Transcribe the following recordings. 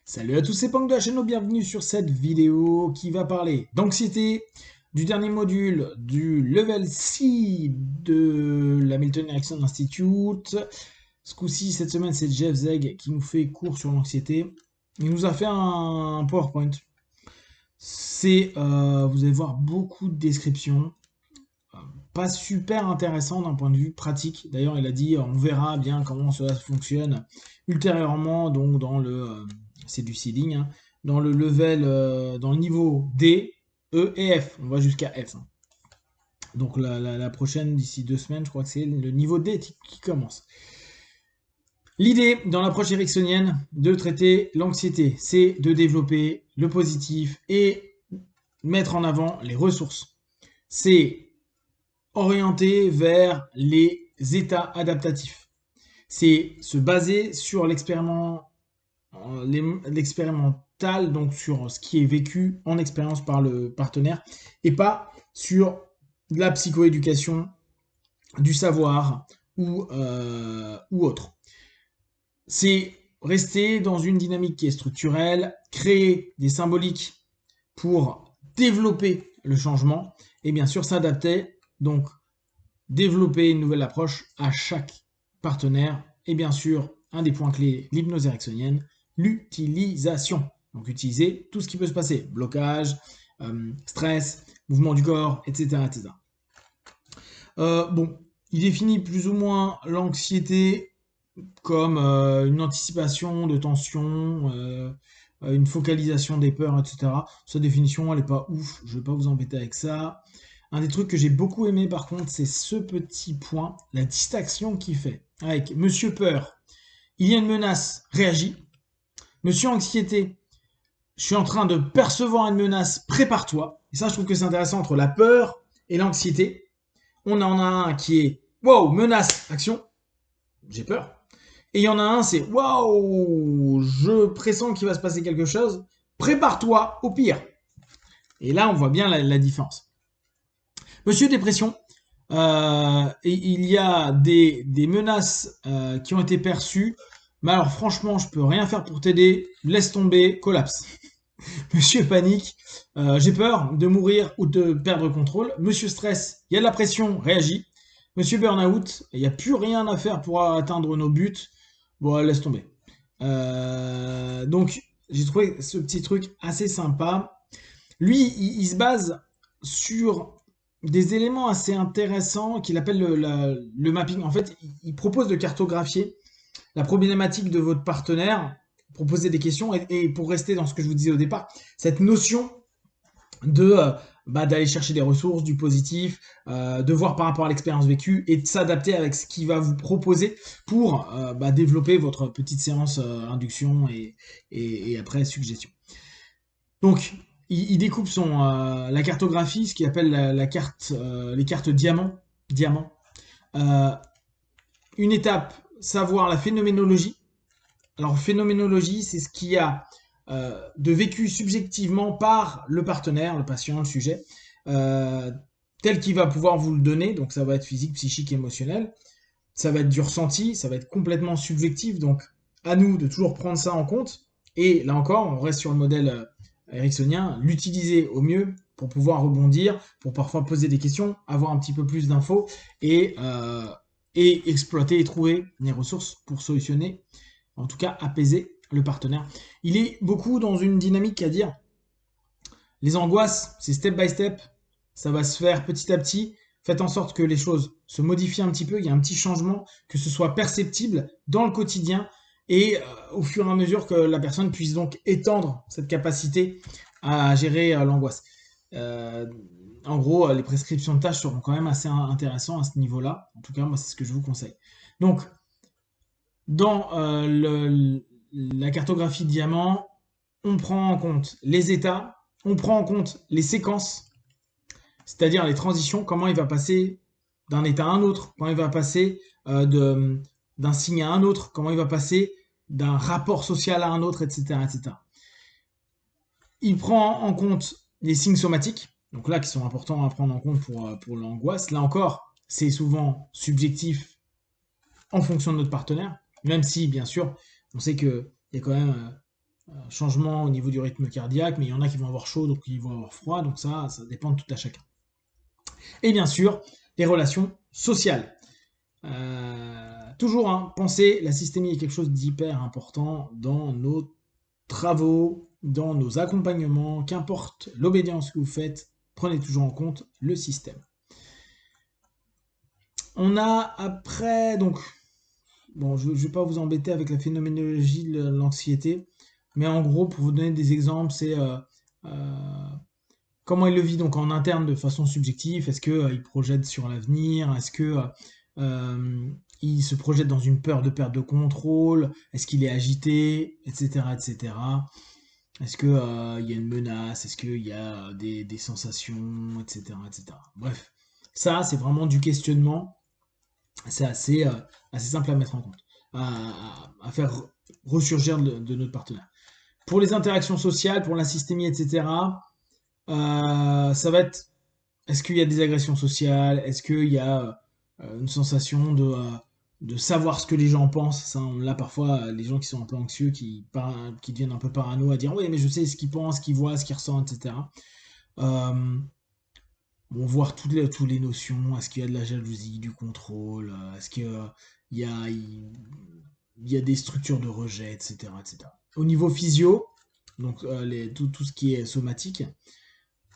Salut à tous, c'est Pang de la chaîne, bienvenue sur cette vidéo qui va parler d'anxiété, du dernier module du level 6 de la Milton Erickson Institute. Ce coup-ci, cette semaine, c'est Jeff Zeg qui nous fait cours sur l'anxiété. Il nous a fait un PowerPoint. Vous allez voir beaucoup de descriptions, pas super intéressant d'un point de vue pratique. D'ailleurs, il a dit, on verra bien comment cela fonctionne ultérieurement, donc c'est du seeding, hein, dans le level, dans le niveau D, E et F. On va jusqu'à F, hein. Donc la prochaine, d'ici 2 semaines, je crois que c'est le niveau D qui commence. L'idée dans l'approche ericksonienne de traiter l'anxiété, c'est de développer le positif et mettre en avant les ressources. C'est orienté vers les états adaptatifs. C'est se baser sur l'expérimental, donc sur ce qui est vécu en expérience par le partenaire, et pas sur la psychoéducation, du savoir ou autre. C'est rester dans une dynamique qui est structurelle, créer des symboliques pour développer le changement, et bien sûr s'adapter, donc développer une nouvelle approche à chaque partenaire. Et bien sûr, un des points clés, l'hypnose ericksonienne, l'utilisation. Donc utiliser tout ce qui peut se passer, blocage, stress, mouvement du corps, etc. etc. Bon, il définit plus ou moins l'anxiété comme une anticipation de tension, une focalisation des peurs, etc. Sa définition, elle n'est pas ouf, je ne vais pas vous embêter avec ça. Un des trucs que j'ai beaucoup aimé par contre, c'est ce petit point, la distinction qu'il fait. Avec Monsieur Peur, il y a une menace, réagis. Monsieur Anxiété, je suis en train de percevoir une menace, prépare-toi. Et ça, je trouve que c'est intéressant entre la peur et l'anxiété. On en a un qui est wow, menace, action, j'ai peur. Et il y en a un, c'est waouh, je pressens qu'il va se passer quelque chose, prépare-toi au pire. Et là, on voit bien la différence. Monsieur Dépression, il y a des menaces qui ont été perçues, mais alors franchement, je peux rien faire pour t'aider, laisse tomber, collapse. Monsieur Panique, j'ai peur de mourir ou de perdre contrôle. Monsieur Stress, il y a de la pression, réagis. Monsieur Burnout, il n'y a plus rien à faire pour atteindre nos buts, bon, laisse tomber. Donc, j'ai trouvé ce petit truc assez sympa. Lui, il se base sur des éléments assez intéressants qu'il appelle le mapping. En fait, il propose de cartographier la problématique de votre partenaire, proposer des questions, et pour rester dans ce que je vous disais au départ, cette notion de d'aller chercher des ressources, du positif, de voir par rapport à l'expérience vécue et de s'adapter avec ce qu'il va vous proposer pour développer votre petite séance induction et après suggestion. Donc, il découpe la cartographie, ce qu'il appelle la carte, les cartes diamant. Euh, une étape, savoir la phénoménologie. Alors, phénoménologie, c'est ce qu'il y a de vécu subjectivement par le partenaire, le patient, le sujet, tel qu'il va pouvoir vous le donner. Donc, ça va être physique, psychique, émotionnel. Ça va être du ressenti, ça va être complètement subjectif. Donc, à nous de toujours prendre ça en compte. Et là encore, on reste sur le modèle ericksonien, l'utiliser au mieux pour pouvoir rebondir, pour parfois poser des questions, avoir un petit peu plus d'infos et exploiter et trouver les ressources pour solutionner, en tout cas apaiser le partenaire. Il est beaucoup dans une dynamique à dire les angoisses, c'est step by step, ça va se faire petit à petit. Faites en sorte que les choses se modifient un petit peu, il y a un petit changement, que ce soit perceptible dans le quotidien et au fur et à mesure que la personne puisse donc étendre cette capacité à gérer l'angoisse. Euh, En gros, les prescriptions de tâches seront quand même assez intéressantes à ce niveau-là. En tout cas, moi, c'est ce que je vous conseille. Donc, dans la cartographie diamant, on prend en compte les états, on prend en compte les séquences, c'est-à-dire les transitions, comment il va passer d'un état à un autre, comment il va passer d'un signe à un autre, comment il va passer d'un rapport social à un autre, etc., etc. Il prend en compte les signes somatiques, donc là qui sont importants à prendre en compte pour l'angoisse. Là encore, c'est souvent subjectif en fonction de notre partenaire, même si bien sûr, on sait qu'il y a quand même changement au niveau du rythme cardiaque, mais il y en a qui vont avoir chaud, donc ils vont avoir froid, donc ça dépend de tout à chacun. Et bien sûr, les relations sociales. Toujours, hein, pensez, la systémie est quelque chose d'hyper important dans nos travaux, dans nos accompagnements, qu'importe l'obédience que vous faites, prenez toujours en compte le système. On a après, donc, bon, je ne vais pas vous embêter avec la phénoménologie de l'anxiété, mais en gros, pour vous donner des exemples, c'est comment il le vit donc en interne de façon subjective. Est-ce qu'il projette sur l'avenir? Est-ce que il se projette dans une peur de perte de contrôle? Est-ce qu'il est agité? Etc. etc. Est-ce qu'il y a une menace? Est-ce qu'il y a des sensations? Etc. etc. Bref, ça, c'est vraiment du questionnement. C'est assez simple à mettre en compte, à faire ressurgir de notre partenaire. Pour les interactions sociales, pour la systémie, etc., ça va être, est-ce qu'il y a des agressions sociales? Est-ce qu'il y a une sensation de savoir ce que les gens pensent? Ça, on l'a parfois, les gens qui sont un peu anxieux, qui deviennent un peu parano à dire oui, mais je sais ce qu'ils pensent, ce qu'ils voient, ce qu'ils ressentent, etc. Bon, voir toutes les notions. Est-ce qu'il y a de la jalousie, du contrôle? Est-ce qu'il y a des structures de rejet, etc., etc. Au niveau physio, donc tout ce qui est somatique,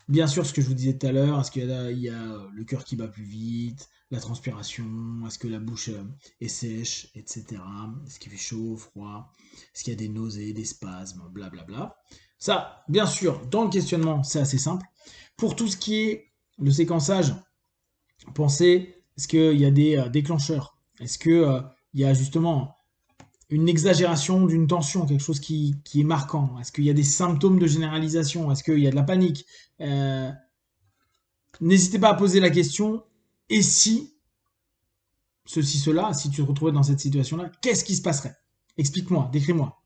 bien sûr, ce que je vous disais tout à l'heure, est-ce qu'il y a le cœur qui bat plus vite, la transpiration, est-ce que la bouche est sèche, etc. Est-ce qu'il fait chaud, froid, est-ce qu'il y a des nausées, des spasmes, blablabla. Ça, bien sûr, dans le questionnement, c'est assez simple. Pour tout ce qui est le séquençage, pensez, est-ce qu'il y a des déclencheurs? Est-ce qu'il y a justement une exagération d'une tension, quelque chose qui est marquant? Est-ce qu'il y a des symptômes de généralisation? Est-ce qu'il y a de la panique? N'hésitez pas à poser la question, et si ceci, cela, si tu te retrouvais dans cette situation-là, qu'est-ce qui se passerait? Explique-moi, décris-moi.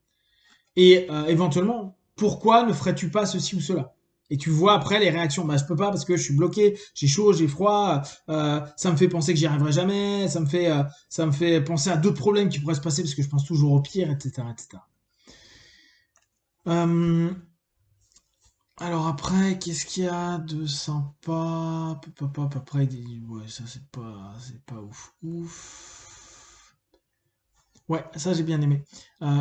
Et éventuellement, pourquoi ne ferais-tu pas ceci ou cela? Et tu vois après les réactions. Bah, je peux pas parce que je suis bloqué, j'ai chaud, j'ai froid, ça me fait penser que j'y arriverai jamais, ça me fait penser à d'autres problèmes qui pourraient se passer parce que je pense toujours au pire, etc. etc. Alors après, qu'est-ce qu'il y a de sympa? Après, ouais, ça c'est pas ouf. Ouais, ça j'ai bien aimé.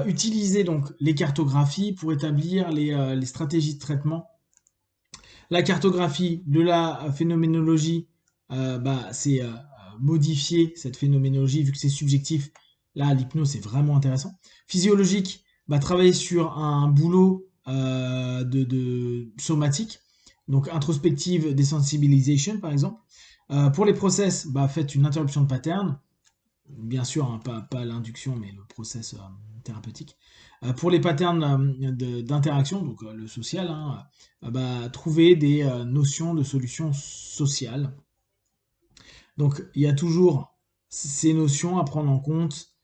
Utiliser donc les cartographies pour établir les stratégies de traitement. La cartographie de la phénoménologie, c'est modifier cette phénoménologie vu que c'est subjectif. Là, l'hypnose c'est vraiment intéressant. Physiologique, travailler sur un boulot de somatique, donc introspective desensibilisation par exemple. Pour les process, faites une interruption de pattern, bien sûr, hein, pas l'induction, mais le process thérapeutique. Pour les patterns d'interaction, donc le social, hein, trouver des notions de solutions sociales. Donc il y a toujours ces notions à prendre en compte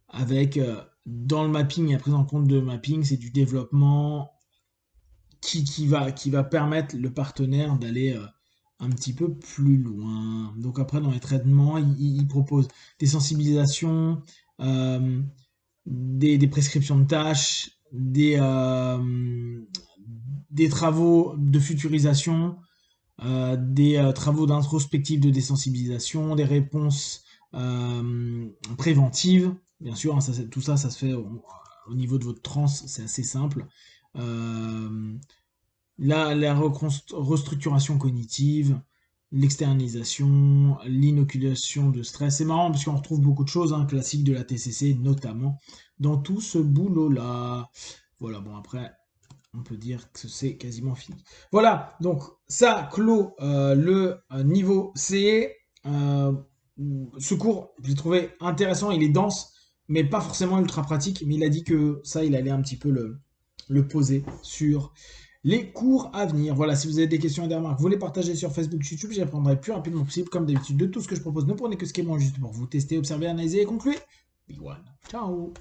avec, dans le mapping et la prise en compte de mapping, c'est du développement qui va permettre le partenaire d'aller un petit peu plus loin. Donc après, dans les traitements, il propose des sensibilisations, des prescriptions de tâches, des travaux de futurisation, des travaux d'introspective de désensibilisation, des réponses préventives. Bien sûr, hein, tout ça, ça se fait au niveau de votre transe, c'est assez simple. La restructuration cognitive, l'externalisation, l'inoculation de stress. C'est marrant parce qu'on retrouve beaucoup de choses, hein, classiques de la TCC notamment, dans tout ce boulot-là. Voilà, bon après, on peut dire que c'est quasiment fini. Voilà, donc ça clôt le niveau C. Ce cours, je l'ai trouvé intéressant, il est dense, mais pas forcément ultra pratique, mais il a dit que ça, il allait un petit peu le poser sur les cours à venir. Voilà, si vous avez des questions et des remarques, vous les partagez sur Facebook, YouTube, j'y répondrai le plus rapidement possible. Comme d'habitude, de tout ce que je propose, ne prenez que ce qui est bon juste pour vous tester, observer, analyser et conclure. Big one. Ciao.